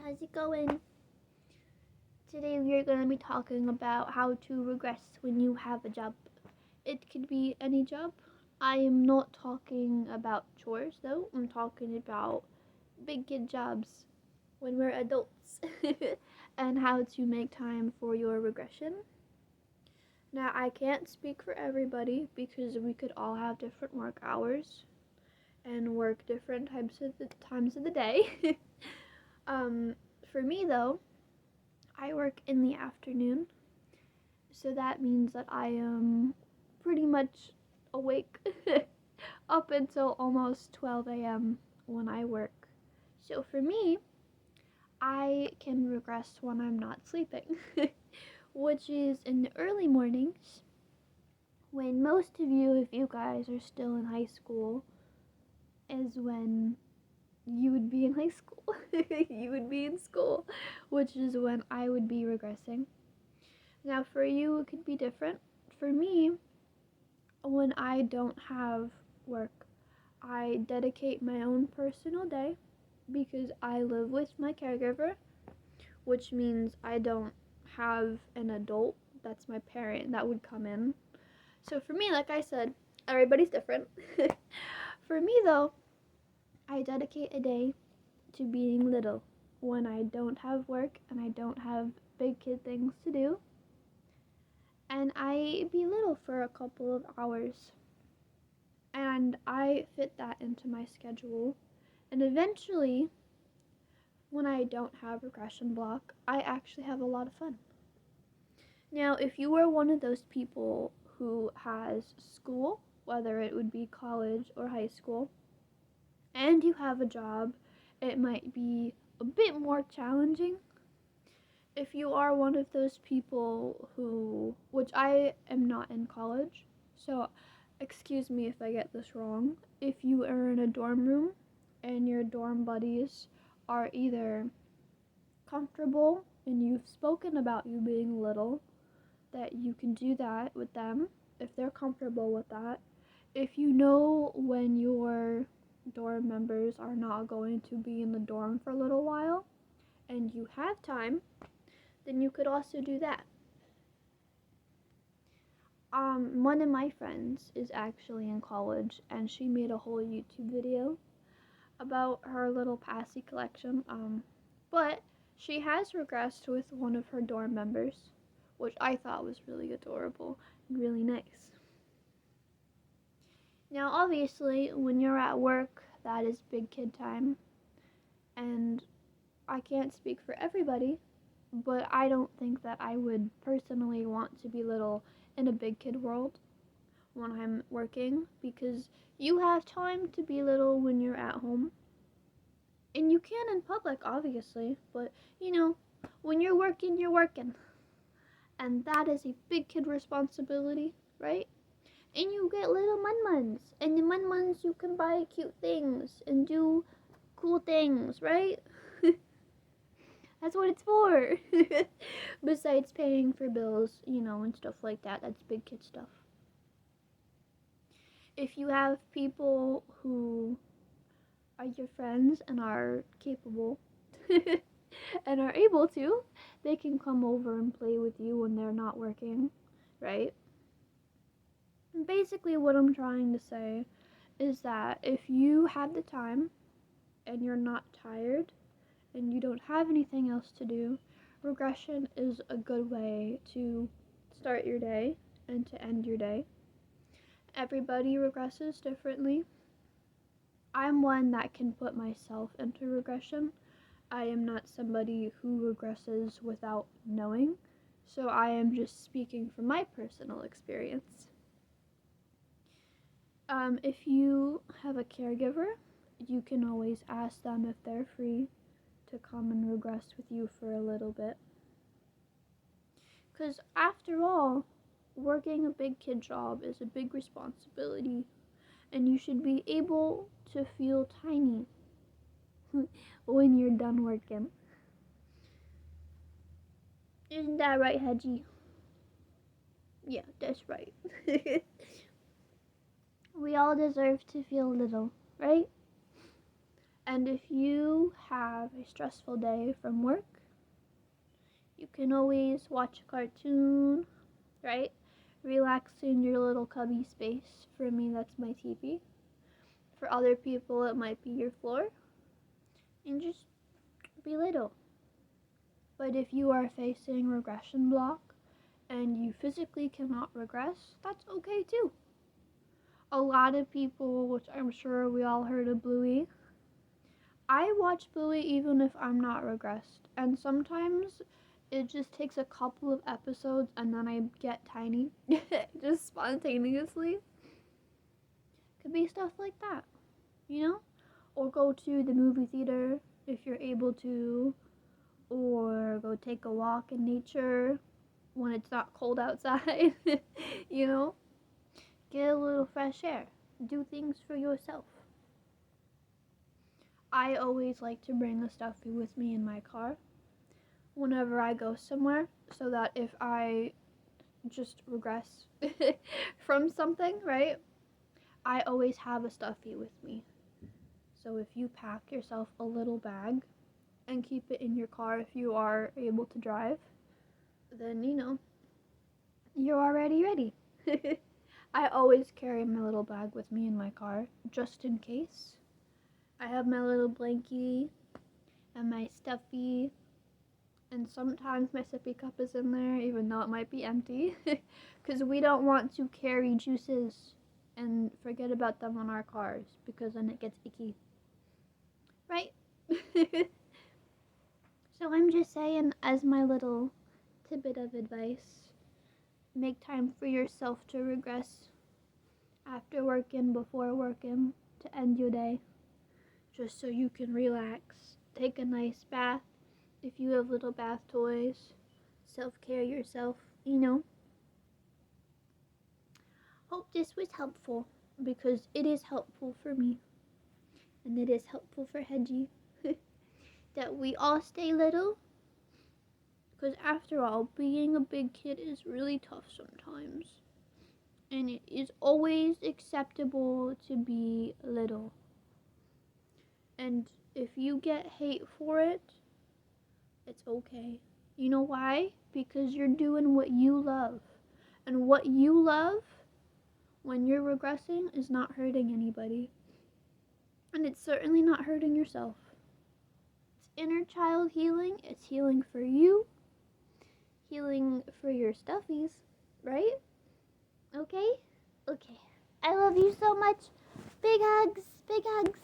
How's it going? Today we are going to be talking about how to regress when you have a job. It could be any job. I am not talking about chores though. I'm talking about big kid jobs when we're adults and how to make time for your regression. Now, I can't speak for everybody because we could all have different work hours and work different times of the day. For me though, I work in the afternoon, so that means that I am pretty much awake up until almost 12 a.m. when I work. So for me, I can regress when I'm not sleeping, which is in the early mornings when most of you, if you guys are still in high school, is when you would be in high school. You would be in school, which is when I would be regressing. Now, for you, it could be different. For me, when I don't have work, I dedicate my own personal day because I live with my caregiver, which means I don't have an adult that's my parent that would come in. So for me, like I said, everybody's different. For me, though, I dedicate a day to being little when I don't have work and I don't have big kid things to do. And I be little for a couple of hours. And I fit that into my schedule. And eventually, when I don't have regression block, I actually have a lot of fun. Now, if you are one of those people who has school, whether it would be college or high school, and you have a job, it might be a bit more challenging. If you are one of those people who, which I am not in college, so excuse me if I get this wrong, if you are in a dorm room and your dorm buddies are either comfortable and you've spoken about you being little, that you can do that with them if they're comfortable with that. If you know when your dorm members are not going to be in the dorm for a little while and you have time, then you could also do that. One of my friends is actually in college and she made a whole YouTube video about her little passy collection. But she has regressed with one of her dorm members, which I thought was really adorable and really nice. Now, obviously, when you're at work, that is big kid time, and I can't speak for everybody, but I don't think that I would personally want to be little in a big kid world when I'm working, because you have time to be little when you're at home. And you can in public, obviously, but when you're working, you're working. And that is a big kid responsibility, right? And you get little mun-muns. And the mun-muns, you can buy cute things and do cool things, right? That's what it's for. Besides paying for bills, and stuff like that. That's big kid stuff. If you have people who are your friends and are capable and are able to, they can come over and play with you when they're not working, right? And basically what I'm trying to say is that if you have the time and you're not tired and you don't have anything else to do, regression is a good way to start your day and to end your day. Everybody regresses differently. I'm one that can put myself into regression. I am not somebody who regresses without knowing, so I am just speaking from my personal experience. If you have a caregiver, you can always ask them if they're free to come and regress with you for a little bit. Because after all, working a big kid job is a big responsibility, and you should be able to feel tiny when you're done working. Isn't that right, Hedgie? Yeah, that's right. We all deserve to feel little, right? And if you have a stressful day from work, you can always watch a cartoon, right? Relax in your little cubby space. For me, that's my TV. For other people, it might be your floor. And just be little. But if you are facing regression block and you physically cannot regress, that's okay too. A lot of people, which I'm sure we all heard of Bluey, I watch Bluey even if I'm not regressed. And sometimes it just takes a couple of episodes and then I get tiny. Just spontaneously. Could be stuff like that, you know? Or go to the movie theater if you're able to. Or go take a walk in nature when it's not cold outside. You know? Get a little fresh air. Do things for yourself. I always like to bring a stuffy with me in my car whenever I go somewhere, so that if I just regress from something, right, I always have a stuffy with me. So if you pack yourself a little bag and keep it in your car if you are able to drive, then you're already ready. I always carry my little bag with me in my car just in case. I have my little blankie and my stuffy, and sometimes my sippy cup is in there even though it might be empty, because we don't want to carry juices and forget about them on our cars, because then it gets icky, right? So I'm just saying, as my little tidbit of advice, make time for yourself to regress after working, before working, to end your day, just so you can relax, take a nice bath. If you have little bath toys, self-care yourself, Hope this was helpful, because it is helpful for me, and it is helpful for Hedgie, that we all stay little, because after all, being a big kid is really tough sometimes, and it is always acceptable to be little. And if you get hate for it, it's okay. You know why? Because you're doing what you love. And what you love, when you're regressing, is not hurting anybody. And it's certainly not hurting yourself. It's inner child healing. It's healing for you. Healing for your stuffies, right? Okay? Okay. I love you so much. Big hugs. Big hugs.